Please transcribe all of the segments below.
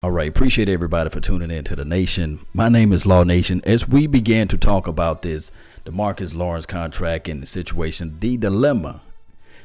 All right, appreciate everybody for tuning in to the Nation. My name is Law Nation. As we began to talk about this DeMarcus Lawrence contract and the situation, the dilemma,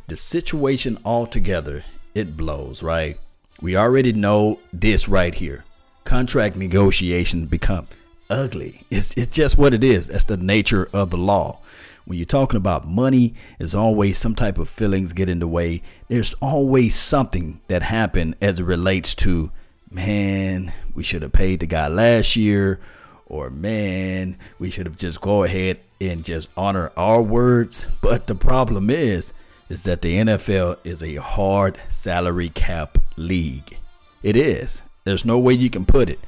the situation altogether, it blows, right? We already know this right here. Contract negotiations become ugly. It's just what it is. That's the nature of the law. When you're talking about money, there's always some type of feelings get in the way. There's always something that happened as it relates to, man, we should have paid the guy last year, or man, we should have just go ahead and just honor our words. But the problem is that the NFL is a hard salary cap league. It is. There's no way you can put it.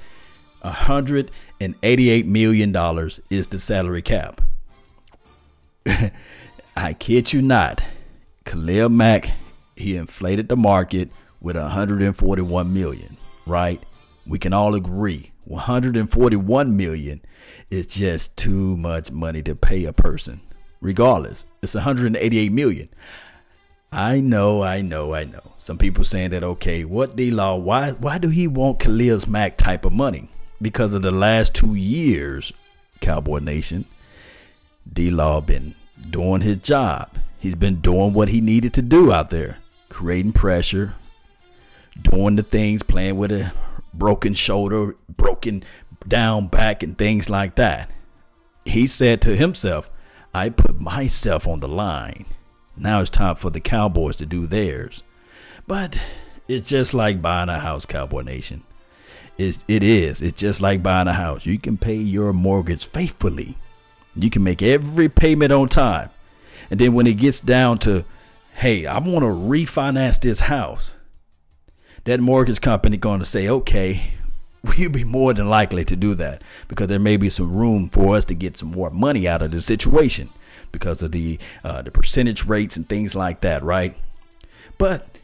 $188 million is the salary cap. I kid you not. Khalil Mack, he inflated the market with 141 million. Right? We can all agree 141 million is just too much money to pay a person. Regardless, it's 188 million. I know. Some people saying that, okay, what D-Law, why do he want Khalil Mack type of money? Because of the last 2 years, Cowboy Nation, D-Law been doing his job. He's been doing what he needed to do out there, creating pressure, doing the things, playing with a broken shoulder, broken down back and things like that. He said to himself, I put myself on the line. Now it's time for the Cowboys to do theirs. But it's just like buying a house, Cowboy Nation. It is. It's just like buying a house. You can pay your mortgage faithfully. You can make every payment on time. And then when it gets down to, hey, I want to refinance this house, that mortgage company going to say, okay, we'll be more than likely to do that because there may be some room for us to get some more money out of the situation because of the percentage rates and things like that, right? But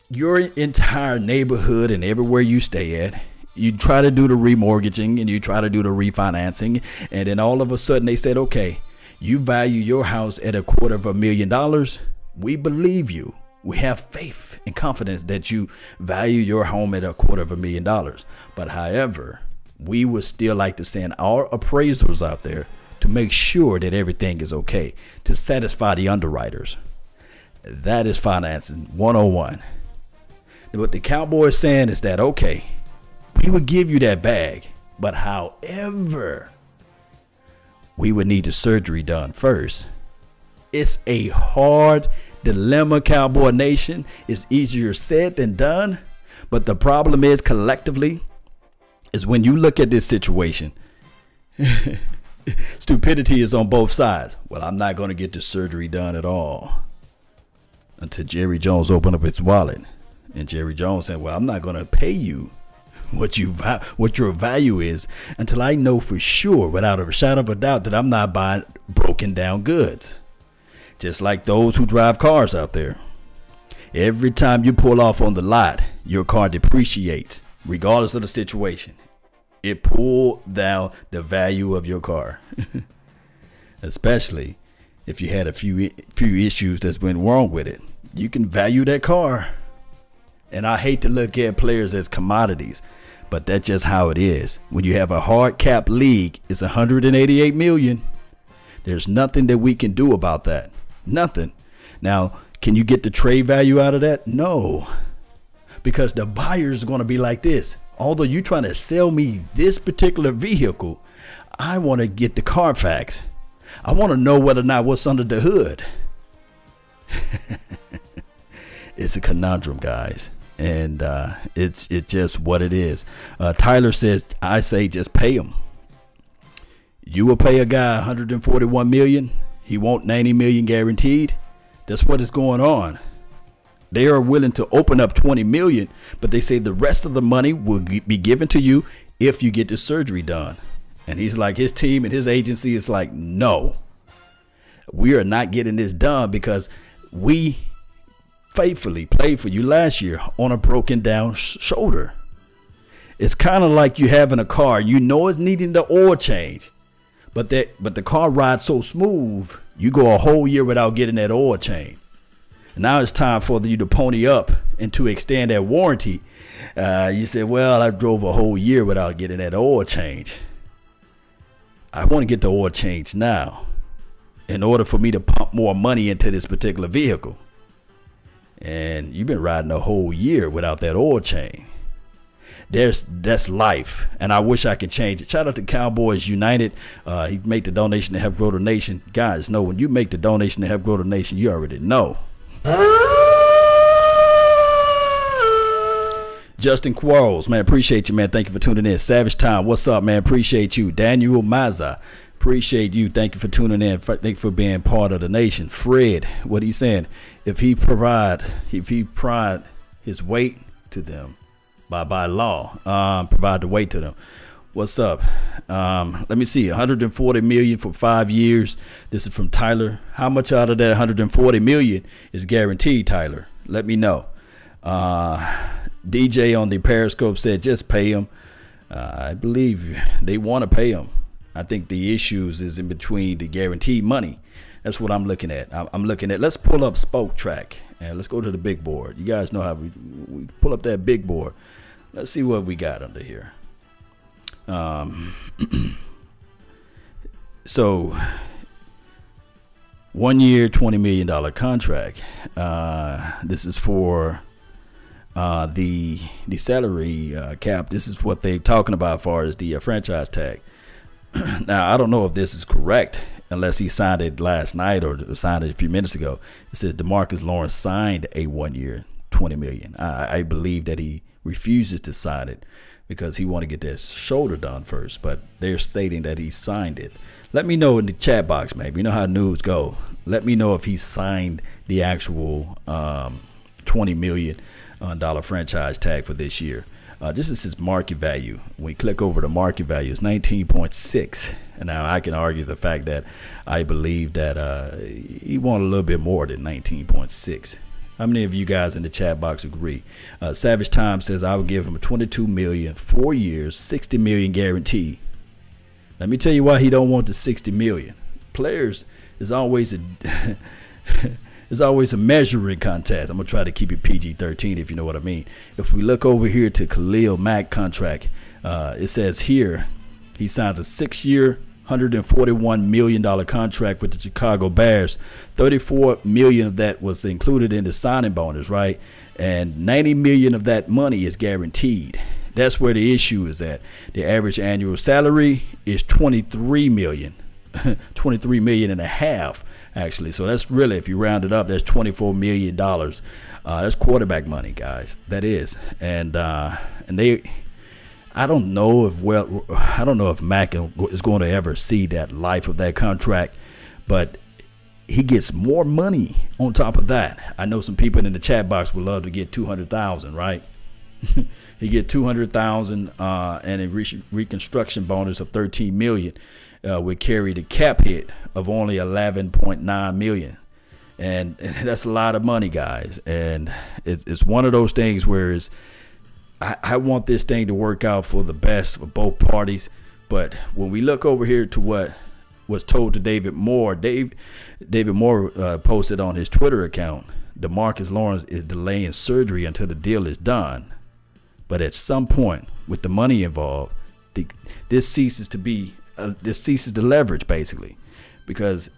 your entire neighborhood and everywhere you stay at, you try to do the remortgaging and you try to do the refinancing, and then all of a sudden they said, okay, you value your house at $250,000. We believe you. We have faith and confidence that you value your home at $250,000. But however, we would still like to send our appraisals out there to make sure that everything is okay, to satisfy the underwriters. That is financing 101. What the Cowboys saying is that, okay, we would give you that bag, but however, we would need the surgery done first. It's a hard dilemma, Cowboy Nation. Is easier said than done, but the problem is collectively is when you look at this situation, stupidity is on both sides. Well, I'm not going to get the surgery done at all until Jerry Jones opened up his wallet, and Jerry Jones said, well, I'm not going to pay you what your value is until I know for sure without a shadow of a doubt that I'm not buying broken down goods. Just like those who drive cars out there. Every time you pull off on the lot, your car depreciates, regardless of the situation. It pulls down the value of your car. Especially if you had a few issues that's went wrong with it. You can value that car. And I hate to look at players as commodities, but that's just how it is. When you have a hard cap league, it's 188 million. There's nothing that we can do about that. Nothing. Now, can you get the trade value out of that? No, because the buyer's going to be like this. Although you're trying to sell me this particular vehicle, I want to get the Carfax. I want to know whether or not what's under the hood. It's a conundrum, guys. And it's just what it is. Tyler says, I say just pay him. You will pay a guy 141 million. He won't 90 million guaranteed. That's what is going on. They are willing to open up 20 million, but they say the rest of the money will be given to you if you get the surgery done. And he's like, his team and his agency is like, no, we are not getting this done because we faithfully played for you last year on a broken down shoulder. It's kind of like you having a car, you know, it's needing the oil change. But the car rides so smooth, you go a whole year without getting that oil change. And now it's time for you to pony up And to extend that warranty, you said, well, I drove a whole year without getting that oil change. I want to get the oil change now in order for me to pump more money into this particular vehicle. And you've been riding a whole year without that oil change. That's life, and I wish I could change it. Shout out to Cowboys United. He made the donation to help grow the nation. Guys, know when you make the donation to help grow the nation, you already know. Justin Quarles, man, appreciate you, man. Thank you for tuning in. Savage Time, what's up, man? Appreciate you. Daniel Maza, appreciate you. Thank you for tuning in. Thank you for being part of the nation. Fred, what he's saying, if he pride his weight to them by law, provide the weight to them. What's up? Let me see. 140 million for 5 years. This is from Tyler. How much out of that 140 million is guaranteed, Tyler? Let me know. DJ on the Periscope said just pay him. I believe they want to pay him. I think the issues is in between the guaranteed money. That's what I'm looking at. I'm looking at. Let's pull up Spoke Track and let's go to the big board. You guys know how we pull up that big board. Let's see what we got under here. So 1 year, $20 million contract. This is for the salary cap. This is what they're talking about as far as the franchise tag. Now, I don't know if this is correct unless he signed it last night or signed it a few minutes ago. It says DeMarcus Lawrence signed a 1 year, $20 million. I believe that he refuses to sign it because he want to get that shoulder done first, but they're stating that he signed it. Let me know in the chat box, maybe. You know how news go. Let me know if he signed the actual $20 million franchise tag for this year. This is his market value. When we click over the market value, it's 19.6. And now I can argue the fact that I believe that he wanted a little bit more than 19.6. How many of you guys in the chat box agree? Savage Time says I would give him a 22 million, 4 years, 60 million guarantee. Let me tell you why he don't want the 60 million. Players is always a it's always a measuring contest. I'm gonna try to keep it PG-13 if you know what I mean. If we look over here to Khalil Mack contract, it says here he signs a 6-year, $141 million contract with the Chicago Bears. 34 million of that was included in the signing bonus, right? And 90 million of that money is guaranteed. That's where the issue is at. The average annual salary is 23 million, 23 million and a half actually. So that's really, if you round it up, that's $24 million. That's quarterback money, guys. That is, and they. I don't know if Mack is going to ever see that life of that contract, but he gets more money on top of that. I know some people in the chat box would love to get 200,000, right? He get 200,000 and a reconstruction bonus of 13 million would carry the cap hit of only 11.9 million. And that's a lot of money, guys. And it's one of those things where I want this thing to work out for the best for both parties. But when we look over here to what was told to David Moore, David Moore posted on his Twitter account, DeMarcus Lawrence is delaying surgery until the deal is done. But at some point, with the money involved, this ceases to leverage, basically. Because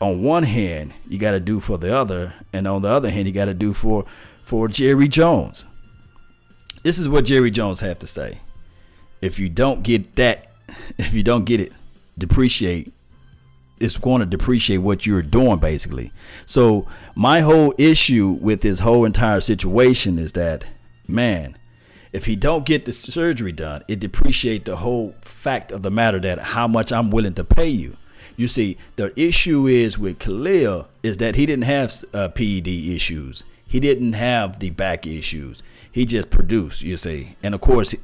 on one hand, you got to do for the other, and on the other hand, you got to do for Jerry Jones. This is what Jerry Jones had to say. If you don't get that, if you don't get it, depreciate, it's going to depreciate what you're doing, basically. So my whole issue with this whole entire situation is that, man, if he don't get the surgery done, it depreciates the whole fact of the matter that how much I'm willing to pay you. You see, the issue is with Khalil is that he didn't have PED issues. He didn't have the back issues. He just produced, you see. And, of course,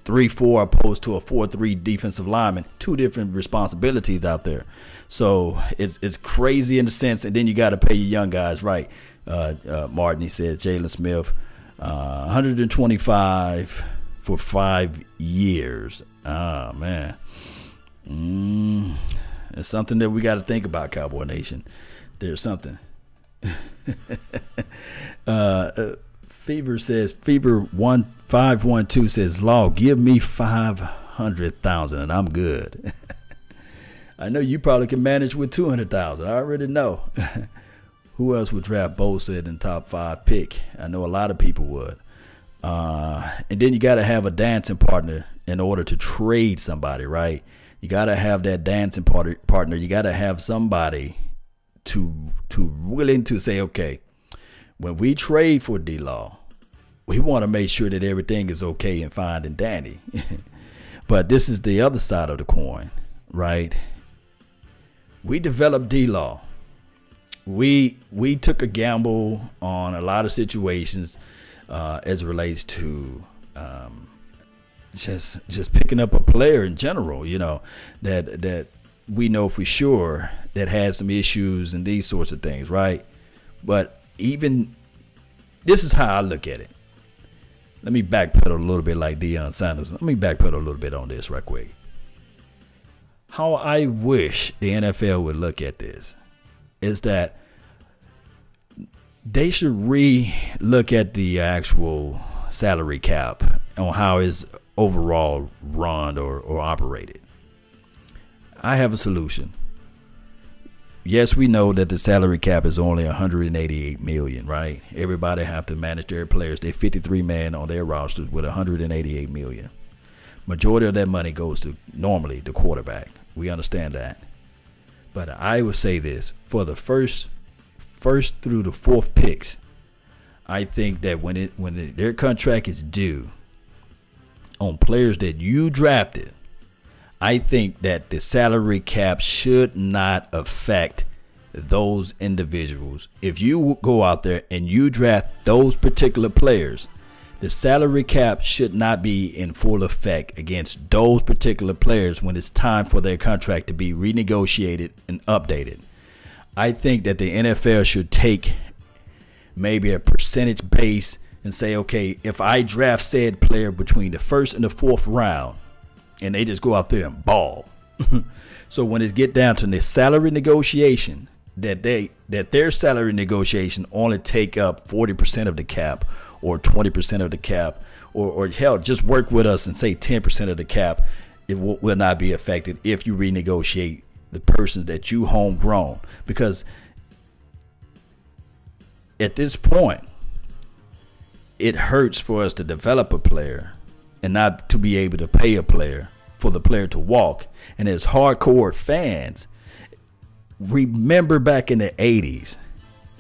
3-4 opposed to a 4-3 defensive lineman, two different responsibilities out there. So it's crazy in the sense, and then you got to pay your young guys, right? Martin, he said, Jalen Smith, 125 for 5 years. Oh, man. It's something that we got to think about, Cowboy Nation. There's something. Fever1512 says, Law, give me 500,000 and I'm good. I know you probably can manage with 200,000. I already know. Who else would draft Bosa in the top 5 pick? I know a lot of people would. And then you got to have a dancing partner in order to trade somebody, right? You got to have that dancing partner. You got to have somebody to willing to say, okay, when we trade for D-Law, we want to make sure that everything is okay and fine and dandy. But this is the other side of the coin, right? We developed D-Law. We took a gamble on a lot of situations as it relates to just picking up a player in general, you know, that we know for sure that has some issues and these sorts of things, right? But even this is how I look at it. Let me backpedal a little bit like Deion Sanders. Let me backpedal a little bit on this right quick. How I wish the NFL would look at this is that they should re-look at the actual salary cap on how it's overall run or operated. I have a solution. Yes, we know that the salary cap is only $188 million, right? Everybody have to manage their players. They're 53 men on their rosters with $188 million. Majority of that money goes to normally the quarterback. We understand that. But I would say this, for the first through the 4th picks, I think that when their contract is due on players that you drafted, I think that the salary cap should not affect those individuals. If you go out there and you draft those particular players, the salary cap should not be in full effect against those particular players when it's time for their contract to be renegotiated and updated. I think that the NFL should take maybe a percentage base and say, okay, if I draft said player between the 1st and the 4th round, and they just go out there and ball. So when it get down to the salary negotiation, that their salary negotiation only take up 40% of the cap or 20% of the cap, or hell, just work with us and say 10% of the cap, it will not be affected if you renegotiate the persons that you homegrown. Because at this point, it hurts for us to develop a player and not to be able to pay a player for the player to walk. And as hardcore fans, remember back in the 80s,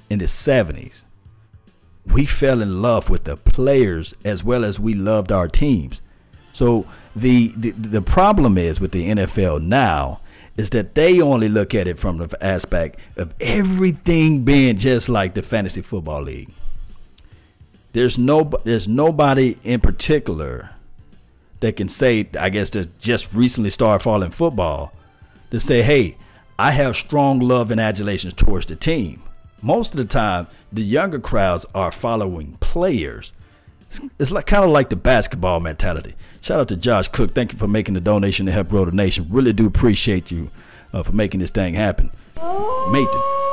in the 70s, we fell in love with the players as well as we loved our teams. So the problem is with the NFL now is that they only look at it from the aspect of everything being just like the fantasy football league. There's nobody in particular that can say, I guess, that just recently started following football, to say, hey, I have strong love and adulation towards the team. Most of the time, the younger crowds are following players. It's like kind of like the basketball mentality. Shout out to Josh Cook. Thank you for making the donation to help grow the nation. Really do appreciate you for making this thing happen. Mate,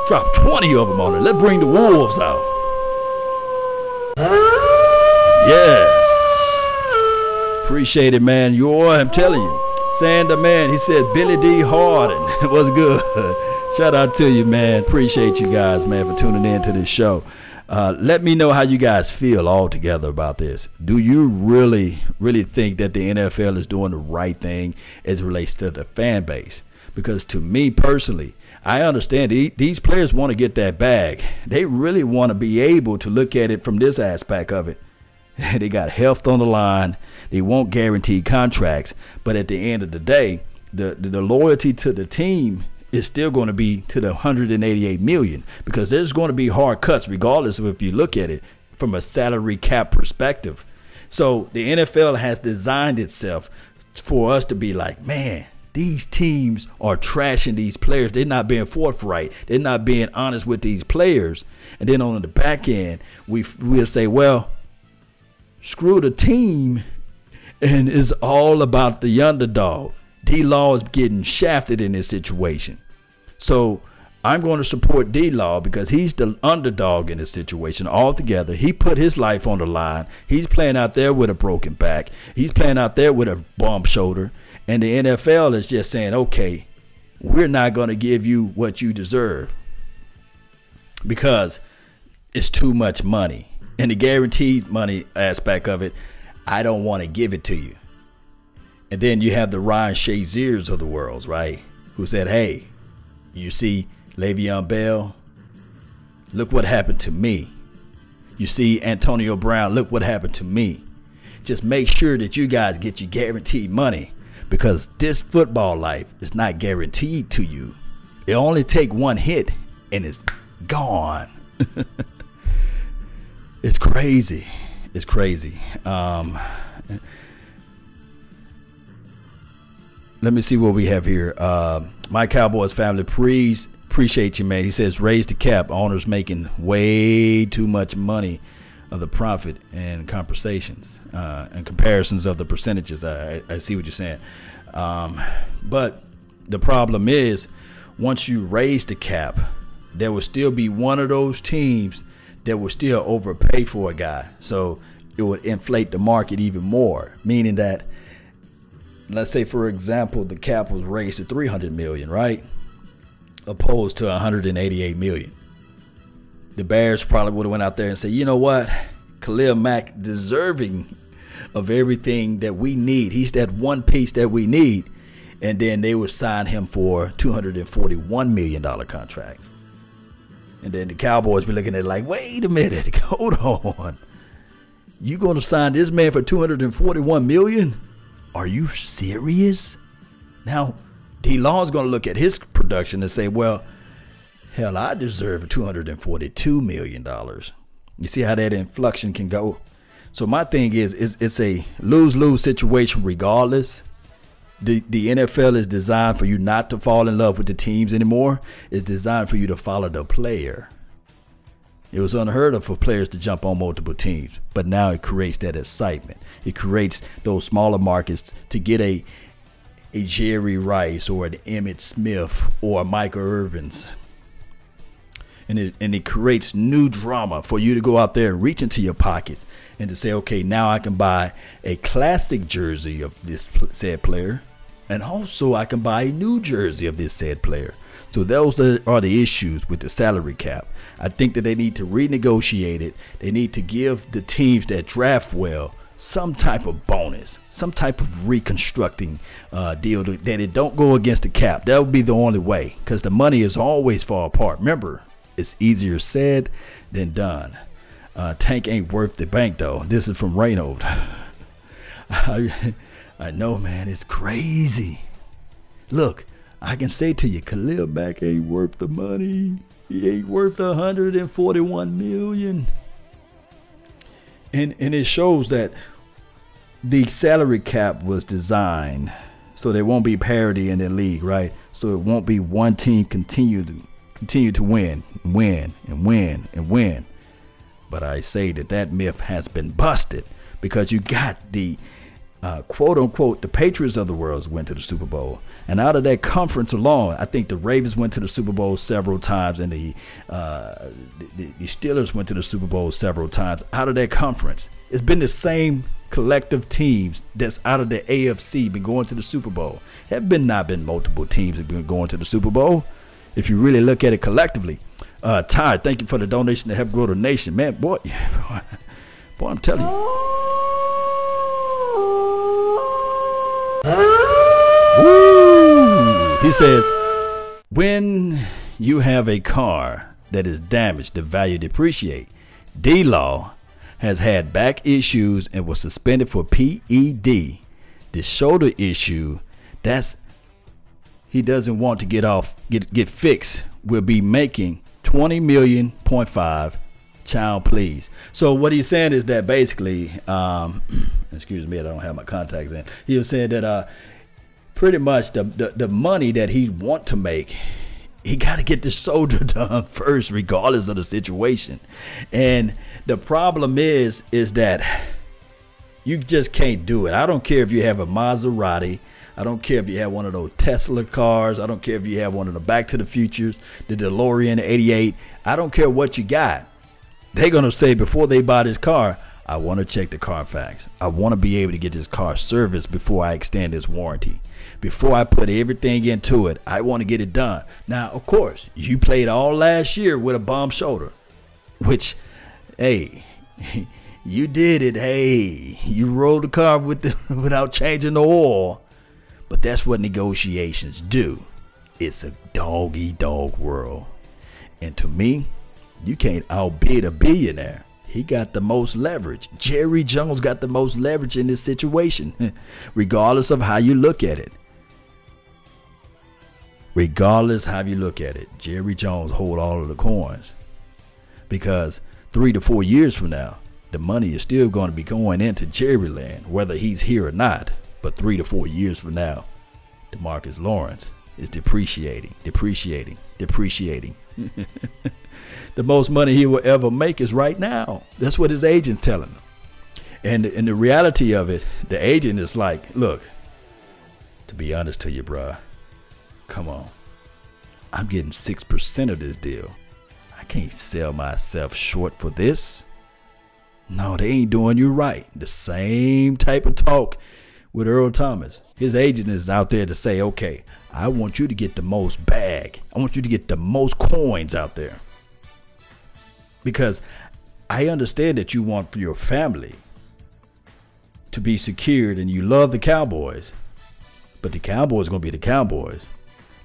drop 20 of them on it. Let's bring the wolves out. Yes. Appreciate it, man. I'm telling you. Sander, man, he said Billy D. Harden. What's good? Shout out to you, man. Appreciate you guys, man, for tuning in to this show. Let me know how you guys feel altogether about this. Do you really think that the NFL is doing the right thing as it relates to the fan base? Because to me personally, I understand these players want to get that bag. They really want to be able to look at it from this aspect of it. They got health on the line. They want guaranteed contracts. But at the end of the day, the loyalty to the team is still going to be to the 188 million, because there's going to be hard cuts regardless of if you look at it from a salary cap perspective. So the NFL has designed itself for us to be like, man, these teams are trashing these players. They're not being forthright. They're not being honest with these players. And then on the back end, we'll say, well, screw the team, and it's all about the underdog. D-Law is getting shafted in this situation. So I'm going to support D-Law because he's the underdog in this situation altogether. He put his life on the line. He's playing out there with a broken back. He's playing out there with a bum shoulder. And the NFL is just saying, okay, we're not going to give you what you deserve because it's too much money. And the guaranteed money aspect of it, I don't want to give it to you. And then you have the Ryan Shaziers of the world, right? Who said, hey, you see Le'Veon Bell? Look what happened to me. You see Antonio Brown? Look what happened to me. Just make sure that you guys get your guaranteed money because this football life is not guaranteed to you. It only take one hit and it's gone. It's crazy. It's crazy. Let me see what we have here. My Cowboys family, please appreciate you, man. He says, raise the cap. Owners making way too much money of the profit and compensations and comparisons of the percentages. I see what you're saying. But the problem is, once you raise the cap, there will still be one of those teams that will still overpay for a guy. So it would inflate the market even more, meaning that, let's say, for example, the cap was raised to $300 million, right? Opposed to $188 million. The Bears probably would have went out there and said, you know what? Khalil Mack deserving of everything that we need. He's that one piece that we need. And then they would sign him for $241 million contract. And then the Cowboys be looking at it like, wait a minute, hold on. You going to sign this man for $241 million? Are you serious? Now, D-Law is going to look at his production and say, well, hell, I deserve $242 million. You see how that inflection can go? So my thing is it's a lose-lose situation regardless. The NFL is designed for you not to fall in love with the teams anymore. It's designed for you to follow the player. It was unheard of for players to jump on multiple teams, but now it creates that excitement. It creates those smaller markets to get a Jerry Rice or an Emmitt Smith or a Michael Irvins. And it creates new drama for you to go out there and reach into your pockets and to say, okay, now I can buy a classic jersey of this said player, and also I can buy a new jersey of this said player. So those are the issues with the salary cap. I think that they need to renegotiate it. They need to give the teams that draft well some type of bonus, some type of reconstructing deal that it don't go against the cap. That would be the only way, because the money is always far apart. Remember, it's easier said than done. Tank ain't worth the bank, though. This is from Reynold. I know, man. It's crazy. Look, I can say to you, Khalil Mack ain't worth the money. He ain't worth $141 million. And it shows that the salary cap was designed so there won't be parity in the league, right? So it won't be one team continue to win. But I say that myth has been busted, because you got the quote unquote the Patriots of the world went to the Super Bowl, and out of that conference alone, I think the Ravens went to the Super Bowl several times, and the Steelers went to the Super Bowl several times. Out of that conference, it's been the same collective teams that's out of the AFC been going to the Super Bowl. Have not been multiple teams that have been going to the Super Bowl. If you really look at it collectively. Ty, thank you for the donation to help grow the nation. Man, boy, I'm telling you. Woo! He says, when you have a car that is damaged, the value depreciate. D-Law has had back issues and was suspended for PED. The shoulder issue, he doesn't want to get fixed, will be making $20.5 million. Child, please. So what he's saying is that basically, excuse me, I don't have my contacts in. He was saying that pretty much the money that he want to make, he got to get the shoulder done first, regardless of the situation. And the problem is that You just can't do it. I don't care if you have a Maserati. I don't care if you have one of those Tesla cars. I don't care if you have one of the Back to the Futures, the DeLorean 88. I don't care what you got. They're going to say before they buy this car, I want to check the Carfax. I want to be able to get this car serviced before I extend this warranty. Before I put everything into it, I want to get it done. Now, of course, you played all last year with a bum shoulder, which, hey, you did it. Hey, you rolled the car without changing the oil. But that's what negotiations do. It's a dog-eat-dog world. And to me, you can't outbid a billionaire. He got the most leverage. Jerry Jones got the most leverage in this situation, regardless of how you look at it. Regardless how you look at it, Jerry Jones hold all of the coins. Because 3 to 4 years from now, the money is still going to be going into Jerry land, whether he's here or not. But 3 to 4 years from now, DeMarcus Lawrence is depreciating. The most money he will ever make is right now. That's what his agent's telling him. And the reality of it, the agent is like, look, to be honest to you, bruh, come on. I'm getting 6% of this deal. I can't sell myself short for this. No, they ain't doing you right. The same type of talk with Earl Thomas. His agent is out there to say, okay, I want you to get the most bag. I want you to get the most coins out there. Because I understand that you want for your family to be secured and you love the Cowboys. But the Cowboys are going to be the Cowboys.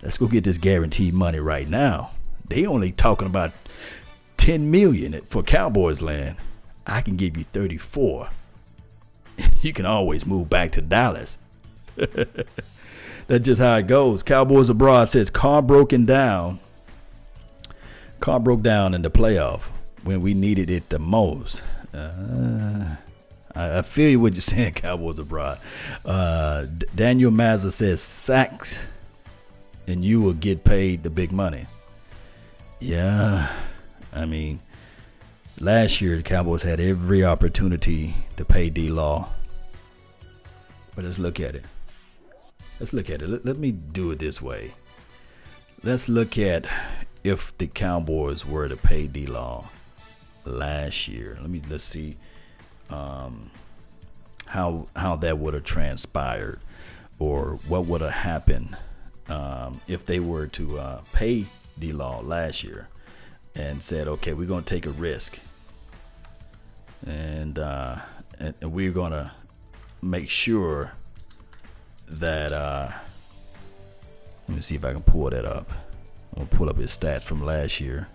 Let's go get this guaranteed money right now. They only talking about 10 million for Cowboys land. I can give you 34. You can always move back to Dallas. That's just how it goes. Cowboys Abroad says car broke down in the playoff when we needed it the most. I feel you what you're saying, Cowboys Abroad. Daniel Mazza says sacks and you will get paid the big money. Yeah, I mean, last year the Cowboys had every opportunity to pay D-Law. But let's look at it. Let me do it this way. Let's look at if the Cowboys were to pay D-Law last year. Let's see how that would have transpired, or what would have happened if they were to pay D-Law last year and said, okay, we're going to take a risk and we're going to make sure that let me see if I can pull that up. I'm going to pull up his stats from last year.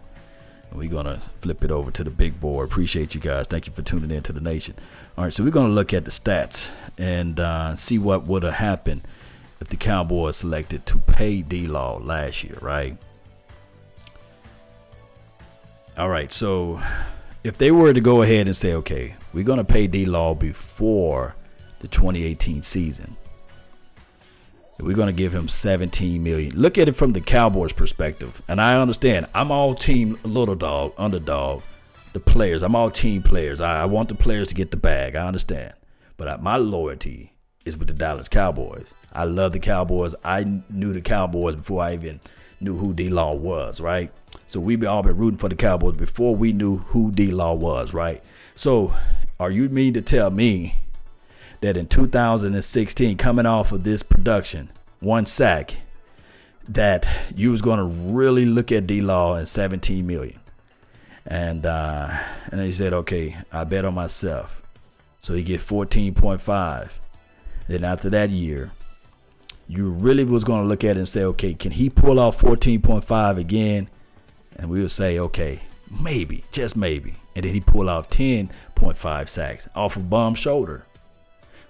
And we're going to flip it over to the big board. Appreciate you guys. Thank you for tuning in to the nation. All right, so we're going to look at the stats and see what would have happened if the Cowboys selected to pay D-Law last year, right? All right, so if they were to go ahead and say, okay, we're going to pay D-Law before the 2018 season, we're going to give him $17 million. Look at it from the Cowboys perspective. And I understand. I'm all team little dog, underdog, the players. I'm all team players. I want the players to get the bag. I understand. But my loyalty is with the Dallas Cowboys. I love the Cowboys. I knew the Cowboys before I even knew who D-Law was, right? So we've all been rooting for the Cowboys before we knew who D-Law was, right? So are you mean to tell me that in 2016, coming off of this production, 1 sack, that you was going to really look at D-Law and $17 million? And he said, okay, I bet on myself. So he get 14.5. Then after that year, you really was going to look at it and say, okay, can he pull off 14.5 again? And we would say, okay, maybe, just maybe. And then he pull off 10.5 sacks off of bum shoulder.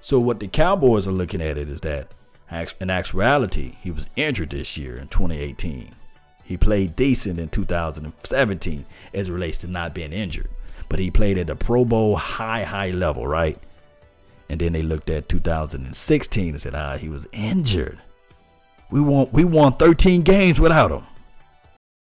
So what the Cowboys are looking at it is that in actuality, he was injured this year in 2018. He played decent in 2017 as it relates to not being injured. But he played at a Pro Bowl high level, right? And then they looked at 2016 and said, he was injured. We won 13 games without him.